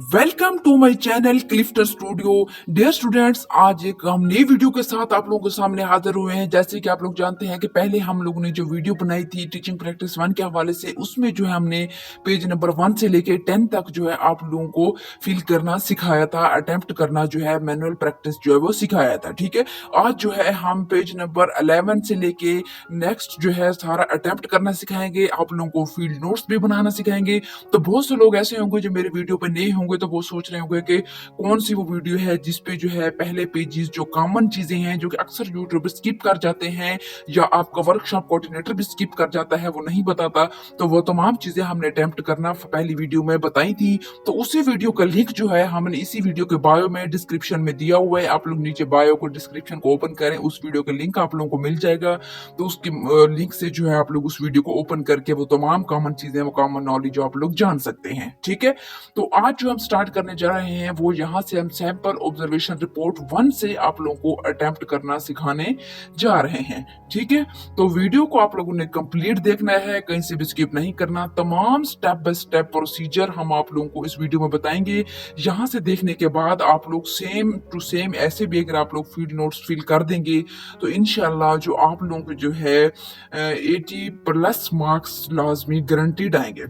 Welcome to my channel Clifter studio. Dear students, आज एक हम नई वीडियो के साथ आप लोगों के सामने हाजिर हुए हैं। जैसे कि आप लोग जानते हैं कि पहले हम लोगों ने जो वीडियो बनाई थी टीचिंग प्रैक्टिस 1 के हवाले से, उसमें जो है हमने पेज नंबर 1 से लेके 10 तक जो है आप लोगों को फिल करना सिखाया था, अटेम्प्ट करना जो है मैनुअल प्रैक्टिस जो है वो सिखाया था। ठीक है, आज जो है हम पेज नंबर 11 से लेके नेक्स्ट जो है सारा अटेम्प्ट करना सिखाएंगे, आप लोगों को फील्ड नोट्स भी बनाना सिखाएंगे। तो बहुत से लोग ऐसे होंगे जो मेरे वीडियो पे नए होंगे, तो वो सोच रहे होंगे कि कौन सी वो वीडियो है जिसपे जो है पहले पेजेस जो कॉमन चीजें हैं जो कि अक्सर यूट्यूबर स्किप कर जाते हैं या आपका वर्कशॉप कोऑर्डिनेटर भी स्किप कर जाता है, वो नहीं बताता। तो वो तमाम चीजें हमने अटेम्प्ट करना पहली वीडियो में बताई थी। तो उसी वीडियो का लिंक जो है हमने इसी वीडियो के बायो में डिस्क्रिप्शन में दिया हुआ है। आप लोग नीचे बायो को डिस्क्रिप्शन को ओपन करें, उस वीडियो का लिंक आप लोगों को मिल जाएगा। तो उसके लिंक से जो है आप लोग उस वीडियो को ओपन करके वो तमाम कॉमन चीजें, वो कॉमन नॉलेज आप लोग जान सकते हैं। ठीक है, तो आज जो हम स्टार्ट करने जा रहे हैं वो यहाँ से हम सैंपल ऑब्जर्वेशन रिपोर्ट 1 से आप लोगों को अटेम्प्ट करना सिखाने जा रहे हैं। ठीक है, तो वीडियो को आप लोगों ने कंप्लीट देखना है, कहीं से भी स्किप नहीं करना। तमाम स्टेप बाय स्टेप प्रोसीजर हम आप लोगों को इस वीडियो में बताएंगे। यहाँ से देखने के बाद आप लोग सेम टू सेम ऐसे भी अगर आप लोग फील्ड नोट्स फिल कर देंगे तो इंशाल्लाह जो आप लोगों को जो है 80+ मार्क्स लाजमी गारंटीड आएंगे।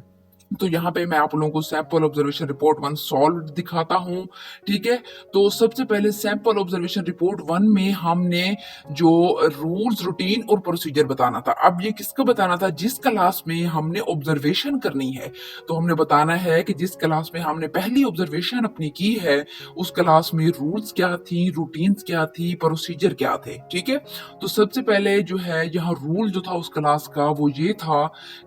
तो यहाँ पे मैं आप लोगों को सैंपल ऑब्जर्वेशन रिपोर्ट 1 सॉल्व दिखाता हूँ। ठीक है, तो सबसे पहले सैंपल ऑब्जर्वेशन रिपोर्ट 1 में हमने जो रूल्स, रूटीन और प्रोसीजर बताना था। अब ये किसका बताना था? जिस क्लास में हमने ऑब्जर्वेशन करनी है। तो हमने बताना है कि जिस क्लास में हमने पहली ऑब्जर्वेशन अपनी की है उस क्लास में रूल्स क्या थी, रूटीन्स क्या थी, प्रोसीजर क्या थे। ठीक है, तो सबसे पहले जो है यहाँ रूल जो था उस क्लास का वो ये था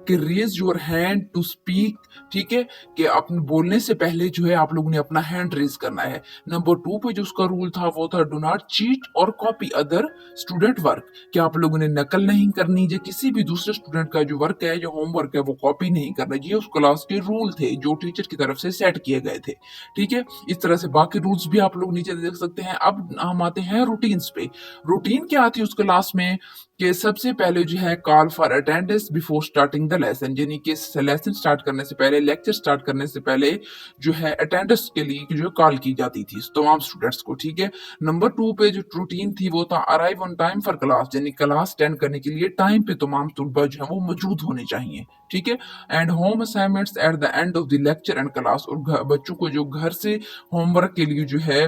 कि raise your hand to speak. ठीक है, कि अपने बोलने से पहले जो है आप लोगों ने अपना हैंड रेज करना है। नंबर 2 पे जो उसका रूल था वो था डू नॉट चीट और कॉपी अदर स्टूडेंट वर्क, कि आप लोगों ने नकल नहीं करनी, जो किसी भी दूसरे स्टूडेंट का जो वर्क है, जो होमवर्क है, वो कॉपी नहीं करना। ये उस क्लास के रूल थे जो टीचर की तरफ से सेट किए गए थे। ठीक है, इस तरह से बाकी रूल्स भी आप लोग नीचे देख सकते हैं। अब हम आते हैं रूटीन्स पे। रूटीन क्या आती है उस क्लास में कि सबसे पहले जो है call for attendance before starting the lesson, यानी कि लेसन स्टार्ट करने से पहले, लेक्चर स्टार्ट करने से पहले जो है अटेंडेंस के लिए जो कॉल की जाती थी तमाम स्टूडेंट्स को। ठीक है, नंबर 2 पे जो रूटीन थी वो था arrive on time for class, यानी क्लास अटेंड करने के लिए टाइम पे तमाम तलबा जो है वो मौजूद होने चाहिए। ठीक है, and home assignments at the end of the lecture and class, और बच्चों को जो घर से होमवर्क के लिए जो है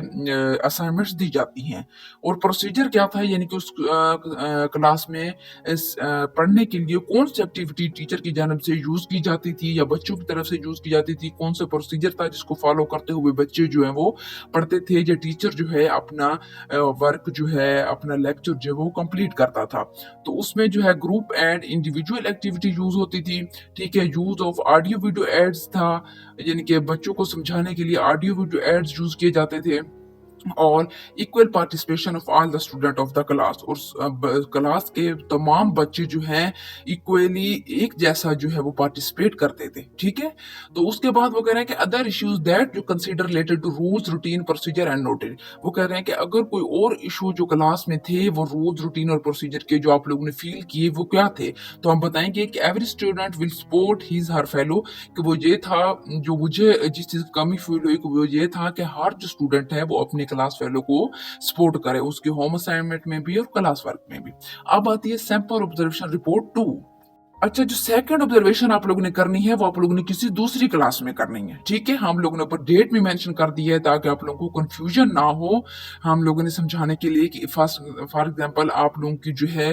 असाइनमेंट्स दी जाती हैं। और प्रोसीजर क्या था, यानी कि उस क्लास में पढ़ने के लिए कौन सी एक्टिविटी टीचर की जानब से यूज की जाती थी या बच्चों की तरफ से यूज की जाती थी, कौन सा प्रोसीजर था जिसको फॉलो करते हुए बच्चे जो है वो पढ़ते थे या टीचर जो है अपना वर्क जो है, अपना लेक्चर जो है वो कंप्लीट करता था। तो उसमें जो है group and individual activity use होती थी। ठीक है, use of audio video aids था, यानी कि बच्चों को समझाने के लिए ऑडियो वीडियो एड्स यूज किए जाते थे। और equal participation of all the student of the class, और क्लास के तमाम बच्चे जो हैं इक्वली एक जैसा जो है वो पार्टिसिपेट करते थे। ठीक है, तो उसके बाद वो कह रहे हैं कि अदर इश्यूज दैट जो consider related to rules, routine, procedure and noted, वो कह रहे हैं कि अगर कोई और इशू जो क्लास में थे वो रूल्स, रूटीन और प्रोसीजर के जो आप लोगों ने फील किए वो क्या थे, तो हम बताएंगे कि every student will support his her fellow, कि वो ये था जो मुझे जिस चीज की कमी फील हुई कि वो ये था कि हर जो स्टूडेंट है वो अपने क्लास फेलो को सपोर्ट करे, उसके होम असाइनमेंट में भी और क्लास वर्क में भी। अब आती है सैंपल ऑब्जर्वेशन रिपोर्ट 2। अच्छा, जो सेकंड ऑब्जर्वेशन आप लोगों ने करनी है वो आप लोगों ने किसी दूसरी क्लास में करनी है। ठीक है, हम लोगों ने ऊपर डेट भी मेंशन कर दी है ताकि आप लोगों को कंफ्यूजन ना हो। हम लोगों ने समझाने के लिए कि फर्स्ट फॉर एग्जांपल आप लोगों की जो है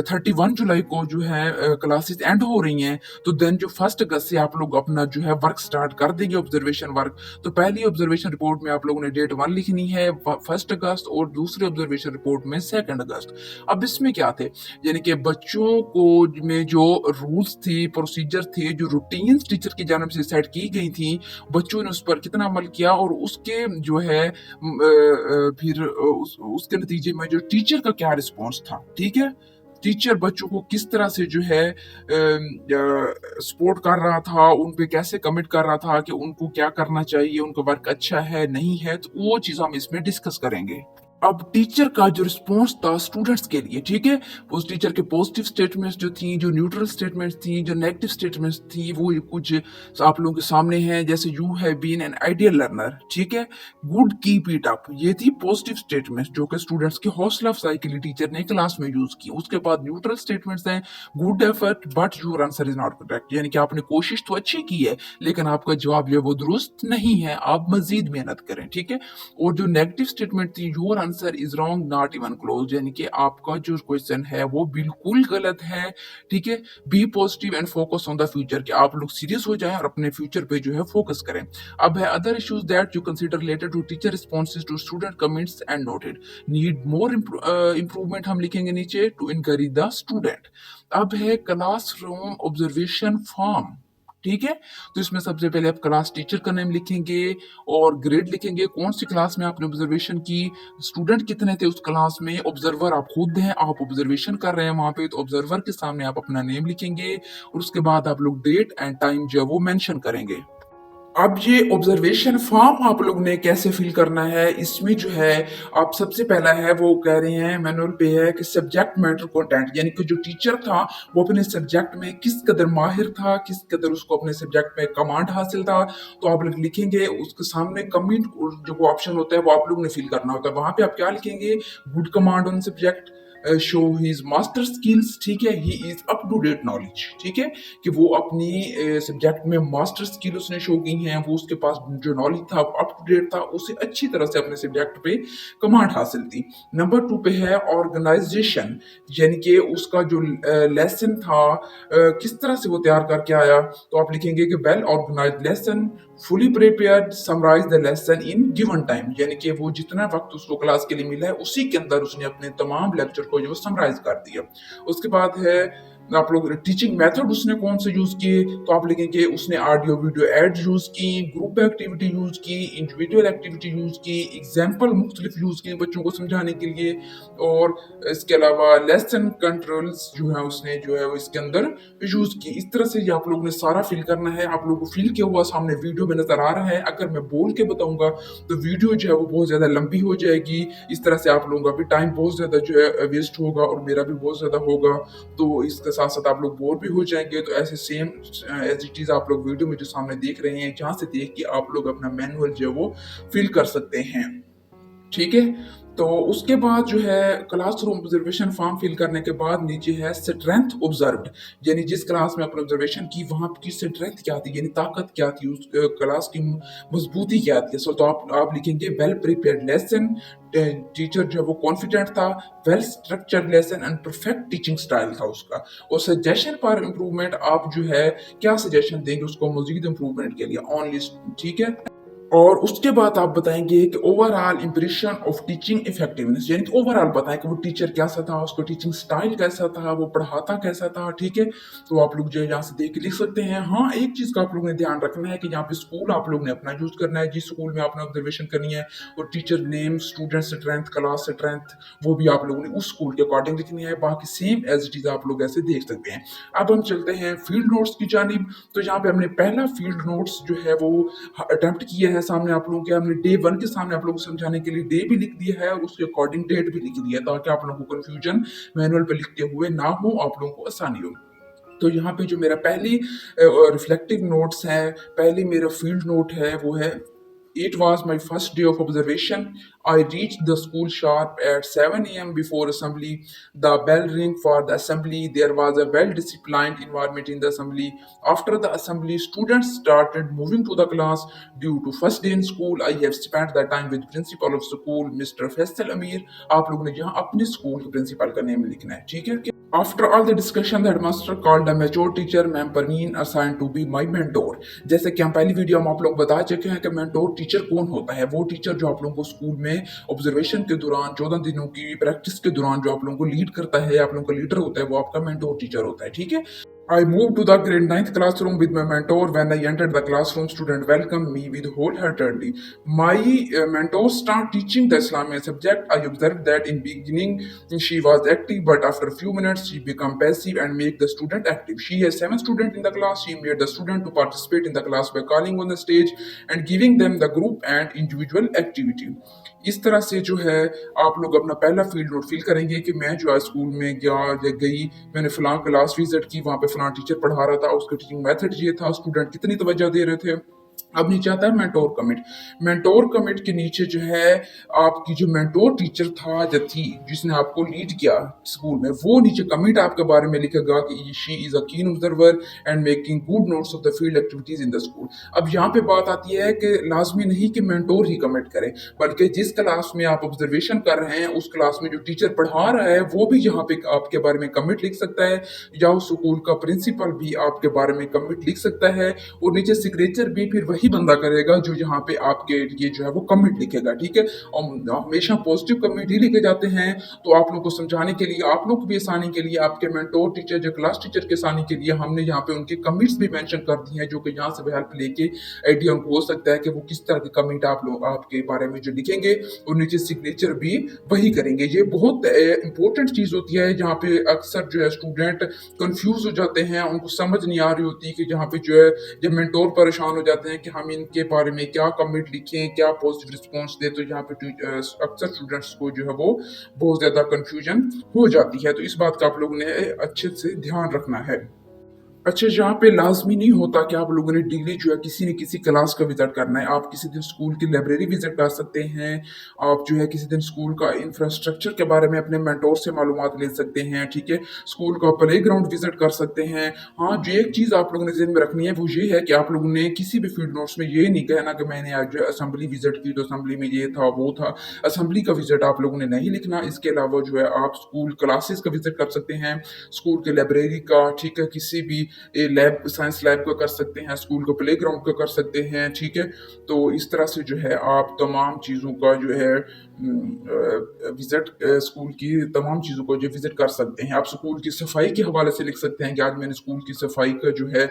31 जुलाई को जो है क्लासेस एंड हो रही हैं, तो देन जो 1 अगस्त से आप लोग अपना जो है वर्क स्टार्ट कर देंगे, ऑब्जर्वेशन वर्क। तो पहली ऑब्जर्वेशन रिपोर्ट में आप लोगों ने डेट 1 लिखनी है 1 अगस्त, और दूसरी ऑब्जर्वेशन रिपोर्ट में 2 अगस्त। अब इसमें क्या थे, यानी कि बच्चों को में जो रूल्स थे, प्रोसीजर थे, जो रूटीन्स टीचर की जानब से सेट की गई थी, बच्चों ने उस पर कितना अमल किया, और उसके जो है फिर उसके नतीजे में जो टीचर का क्या रिस्पॉन्स था। ठीक है, टीचर बच्चों को किस तरह से जो है सपोर्ट कर रहा था, उन पे कैसे कमिट कर रहा था कि उनको क्या करना चाहिए, उनका वर्क अच्छा है नहीं है, तो वो चीज हम इसमें डिस्कस करेंगे। अब टीचर का जो रिस्पॉन्स था स्टूडेंट्स के लिए, ठीक है, उस टीचर के पॉजिटिव स्टेटमेंट्स जो थी, जो न्यूट्रल स्टेटमेंट्स थी, जो नेगेटिव स्टेटमेंट्स थी, वो कुछ आप लोगों के सामने हैं। जैसे you have been an ideal learner, ठीक है, गुड कीप इट अप, ये थी पॉजिटिव स्टेटमेंट्स जो कि स्टूडेंट्स की हौसला अफजाई के लिए टीचर ने क्लास में यूज की। उसके बाद न्यूट्रल स्टेटमेंट्स हैं, good effort but your answer is not correct, यानी कि आपने कोशिश तो अच्छी की है लेकिन आपका जवाब जो है वो दुरुस्त नहीं है, आप मजीद मेहनत करें, ठीक है। और जो नेगेटिव स्टेटमेंट थी, your answer is wrong not even close, यानी कि आपका जो क्वेश्चन है वो बिल्कुल गलत है, ठीक है। Be positive and focus on the future, कि आप लोग सीरियस हो जाएं और अपने फ्यूचर पे जो है फोकस करें। अब है other issues that you consider related to teacher responses to student comments and noted, need more improvement हम लिखेंगे नीचे, टू इनकरेज द स्टूडेंट। अब है क्लासरूम ऑब्जर्वेशन फॉर्म, ठीक है। तो इसमें सबसे पहले आप क्लास टीचर का नेम लिखेंगे और ग्रेड लिखेंगे, कौन सी क्लास में आपने ऑब्जर्वेशन की, स्टूडेंट कितने थे उस क्लास में, ऑब्जर्वर आप खुद हैं, आप ऑब्जर्वेशन कर रहे हैं वहां पे, तो ऑब्जर्वर के सामने आप अपना नेम लिखेंगे और उसके बाद आप लोग डेट एंड टाइम जो है वो मेंशन करेंगे। अब ये ऑब्जर्वेशन फॉर्म आप लोग ने कैसे फिल करना है, इसमें जो है आप सबसे पहला है वो कह रहे हैं मैनुअल पे है कि सब्जेक्ट मैटर कंटेंट, यानी कि जो टीचर था वो अपने सब्जेक्ट में किस कदर माहिर था, किस कदर उसको अपने सब्जेक्ट में कमांड हासिल था, तो आप लोग लिखेंगे। उसके सामने कमेंट जो ऑप्शन होता है वो आप लोग ने फिल करना होता है, वहां पे आप क्या लिखेंगे, good command on subject, show his master skills, ठीक है, he is up to date knowledge, ठीक है, कि वो अपनी सब्जेक्ट में मास्टर स्किल उसने शो की हैं, वो उसके पास जो नॉलेज था अप टू डेट था, उसे अच्छी तरह से अपने सब्जेक्ट पे कमांड हासिल थी। नंबर 2 पे है ऑर्गेनाइजेशन, यानी कि उसका जो लेसन था किस तरह से वो तैयार करके आया, तो आप लिखेंगे कि well organised lesson, fully prepared, summarise the lesson in given time, यानी कि वो जितना वक्त उसको क्लास के लिए मिला है उसी के अंदर उसने अपने तमाम लेक्चर को जो समराइज कर दिया। उसके बाद है आप लोग टीचिंग मेथड उसने कौन से यूज किए, तो आप लिखेंगे उसने ऑडियो वीडियो एड यूज की, ग्रुप एक्टिविटी यूज की, इंडिविजुअल एक्टिविटी यूज की, एग्जाम्पल मुख्तलिफ यूज किए बच्चों को समझाने के लिए, और इसके अलावा लेसन कंट्रोल्स जो है उसने जो है वो इसके अंदर यूज की। इस तरह से ये आप लोगों ने सारा फिल करना है, आप लोगों को फिल किया हुआ सामने वीडियो में नजर आ रहा है। अगर मैं बोल के बताऊंगा तो वीडियो जो है वो बहुत ज्यादा लंबी हो जाएगी, इस तरह से आप लोगों का भी टाइम बहुत ज्यादा जो है वेस्ट होगा और मेरा भी बहुत ज्यादा होगा, तो इसके साथ साथ आप लोग बोर भी हो जाएंगे। तो ऐसे सेम एज इट इज आप लोग वीडियो में जो सामने देख रहे हैं जहां से देख के आप लोग अपना मैनुअल जो है वो फिल कर सकते हैं, ठीक है। तो उसके बाद जो है क्लासरूम ऑब्जर्वेशन फॉर्म फिल करने के बाद नीचे है स्ट्रेंथ ऑब्जर्व्ड, यानी जिस क्लास में आपने ऑब्जर्वेशन की वहां की स्ट्रेंथ क्या थी, यानी ताकत क्या थी, उस क्लास की मजबूती क्या थी। सो तो आप लिखेंगे वेल प्रिपेयर्ड लेसन, टीचर जो है वो कॉन्फिडेंट था, well structured lesson and perfect teaching style था उसका। और सजेशन फॉर इम्प्रूवमेंट, आप जो है क्या सजेशन देंगे उसको मजीद इम्प्रूवमेंट के लिए, ऑन लिस्ट, ठीक है। और उसके बाद आप बताएंगे कि overall impression of teaching effectiveness, यानी कि ओवरऑल बताएं कि वो टीचर कैसा था, उसको टीचिंग स्टाइल कैसा था, वो पढ़ाता कैसा था, ठीक है। तो आप लोग जो है यहाँ से देख के लिख सकते हैं। हाँ, एक चीज का आप लोग ने ध्यान रखना है कि यहाँ पे स्कूल आप लोग ने अपना यूज करना है, जिस स्कूल में आपने ऑब्जर्वेशन करनी है, और teacher name, student strength, class strength, वो भी आप लोगों ने उस स्कूल के अकॉर्डिंग लिखनी है। बाकी सेम एज इट इज आप लोग ऐसे देख सकते हैं। अब हम चलते हैं फील्ड नोट्स की जानिब। तो यहाँ पे हमने पहला फील्ड नोट्स जो है वो अटेम्प्ट किया है सामने आप लोगों के, हमने डे 1 के सामने आप लोगों को समझाने के लिए डे भी लिख दिया है और उसके अकॉर्डिंग डेट भी लिख दिया है, ताकि आप लोगों को कंफ्यूजन मैनुअल पे लिखते हुए ना हो, आप लोगों को आसानी हो। तो यहाँ पे जो मेरा पहली रिफ्लेक्टिव नोट्स है, पहली मेरा फील्ड नोट है वो है, It was my first day of observation. I reached the school sharp at 7 a.m. before assembly. The bell rang for the assembly. There was a well-disciplined environment in the assembly. After the assembly, students started moving to the class. Due to first day in school, I have spent the time with principal of school, Mr. Faisal Amir. आप लोगों ने यहाँ अपने school के principal का name लिखना है, ठीक है। After all the discussion, the headmaster called a mature teacher, Ma'am Parveen, assigned to be my mentor. जैसे कि हम पहली वीडियो में आप लोग बता चुके हैं कि मेंटोर टीचर कौन होता है, वो टीचर जो आप लोगों को स्कूल में ऑब्जर्वेशन के दौरान 14 दिनों की प्रैक्टिस के दौरान जो आप लोगों को लीड करता है, आप लोगों का लीडर होता है, वो आपका मेंटोर टीचर होता है, ठीक है। I moved to the grade ninth classroom with my mentor. When I entered the classroom, students welcomed me with wholeheartedly. My mentor started teaching the Islamic subject. I observed that in beginning she was active, but after a few minutes she became passive and make the student active. She has 7 students in the class. She made the student to participate in the class by calling on the stage and giving them the group and individual activity. इस तरह से जो है आप लोग अपना पहला field note feel करेंगे कि मैं जो है स्कूल में गया या गई, मैंने फलां क्लास विजिट की, वहाँ पे फलां टीचर पढ़ा रहा था, उसका टीचिंग मेथड ये था, स्टूडेंट कितनी तवज्जो दे रहे थे। अब नीचे आता है मेंटोर कमिट। मेंटोर कमिट के नीचे जो है आपकी जो मेंटोर टीचर था या थी जिसने आपको लीड किया स्कूल में, वो नीचे कमिट आपके बारे में लिखेगा कि शी इज अ कीन observer and making good notes of the field activities in the school. अब यहाँ पे बात आती है कि लाजमी नहीं कि मेंटोर ही कमिट करे, बल्कि जिस क्लास में आप ऑब्जर्वेशन कर रहे हैं उस क्लास में जो टीचर पढ़ा रहा है वो भी यहाँ पे आपके बारे में कमिट लिख सकता है, या उस स्कूल का प्रिंसिपल भी आपके बारे में कमिट लिख सकता है, और नीचे सिग्नेचर भी फिर वही बंदा करेगा जो यहाँ पे आपके लिए जो है वो कमिट लिखेगा। ठीक है, और हमेशा पॉजिटिव कमिट ही लिखे जाते हैं। तो आप लोग को समझाने के लिए, आप लोग को भी आसानी के लिए, आपके मेंटोर टीचर जो क्लास टीचर के आसानी के लिए हमने यहाँ पे उनके कमिट्स भी मेंशन कर दिए हैं, जो कि यहाँ से हेल्प लेके आइडिया उनको हो सकता है कि वो किस तरह के कमिट आप लोग आपके बारे में जो लिखेंगे, और नीचे सिग्नेचर भी वही करेंगे। ये बहुत इंपॉर्टेंट चीज होती है जहाँ पे अक्सर जो है स्टूडेंट कंफ्यूज हो जाते हैं, उनको समझ नहीं आ रही होती कि जहाँ पे जो है जब मेंटोर परेशान हो जाते हैं कि हम इनके बारे में क्या कमिट लिखें, क्या पॉजिटिव रिस्पॉन्स दे, तो यहाँ पे अक्सर स्टूडेंट्स को जो है वो बहुत ज्यादा कंफ्यूजन हो जाती है। तो इस बात का आप लोगों ने अच्छे से ध्यान रखना है। अच्छा, यहाँ पे लाजमी नहीं होता कि आप लोगों ने डेली जो है किसी न किसी क्लास का विजिट करना है। आप किसी दिन स्कूल की लाइब्रेरी विजिट कर सकते हैं, आप जो है किसी दिन स्कूल का इंफ्रास्ट्रक्चर के बारे में अपने मेंटोर से मालूमात ले सकते हैं। ठीक है, स्कूल का प्ले ग्राउंड विजिट कर सकते हैं। हाँ, जो एक चीज़ आप लोगों ने ज़हन में रखनी है वो ये है कि आप लोगों ने किसी भी फील्ड नोट्स में ये नहीं कहना कि मैंने आज जो है असेंबली विजिट की तो असेंबली में ये था वो था। असेंबली का विजिट आप लोगों ने नहीं लिखना। इसके अलावा जो है आप स्कूल क्लासेस का विजिट कर सकते हैं, स्कूल के लाइब्रेरी का, ठीक है, किसी भी लैब, साइंस लैब का कर सकते हैं, स्कूल का प्ले ग्राउंड का कर सकते हैं। ठीक है, तो इस तरह से जो है आप तमाम चीज़ों का जो है विजिट, स्कूल की तमाम चीज़ों को जो विजिट कर सकते हैं। आप स्कूल की सफाई के हवाले से लिख सकते हैं कि आज मैंने स्कूल की सफाई का जो है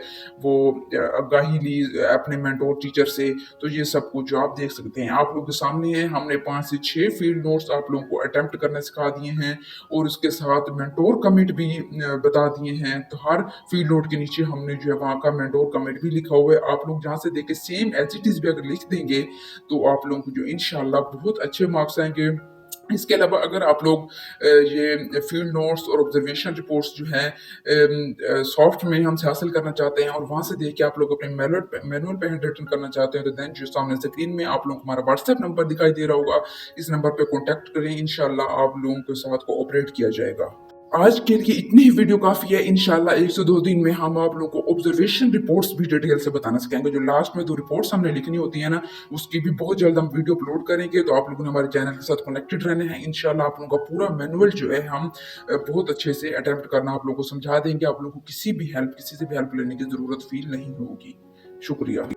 वो आगाही ली अपने मेंटोर टीचर से। तो ये सब कुछ जो आप देख सकते हैं आप लोग के सामने है। हमने 5 से 6 फील्ड नोट्स आप लोगों को अटेम्प्ट करने सिखा दिए हैं, और उसके साथ मेंटोर कमिट भी बता दिए हैं। तो हर फील्ड नोट के नीचे हमने जो है वहाँ का मेंटोर कमिट भी लिखा हुआ है। आप लोग जहाँ से देखे सेम एज इट इज भी अगर लिख देंगे तो आप लोगों को जो इंशाल्लाह बहुत अच्छे मार्क्स आएंगे। इसके अलावा अगर आप लोग ये फील्ड नोट्स और ऑब्जर्वेशन रिपोर्ट्स जो हैं सॉफ्ट में हमसे हासिल करना चाहते हैं, और वहाँ से देख के आप लोग अपने मैनुअल पे हैंड रिटन करना चाहते हैं, तो देन जो सामने स्क्रीन में आप लोगों को हमारा व्हाट्सएप नंबर दिखाई दे रहा होगा, इस नंबर पे कॉन्टैक्ट करें। इंशाल्लाह आप लोगों के साथ कोऑपरेट किया जाएगा। आज के लिए इतनी ही वीडियो काफ़ी है। इंशाल्लाह 1 से 2 दिन में हम आप लोगों को ऑब्जर्वेशन रिपोर्ट्स भी डिटेल से बताना सकेंगे। जो लास्ट में 2 रिपोर्ट्स हमने लिखनी होती है ना, उसकी भी बहुत जल्द हम वीडियो अपलोड करेंगे। तो आप लोगों ने हमारे चैनल के साथ कनेक्टेड रहने हैं। इंशाल्लाह आप लोगों का पूरा मैनुअल जो है हम बहुत अच्छे से अटेम्प्ट करना आप लोगों को समझा देंगे। आप लोगों को किसी से भी हेल्प लेने की ज़रूरत फील नहीं होगी। शुक्रिया।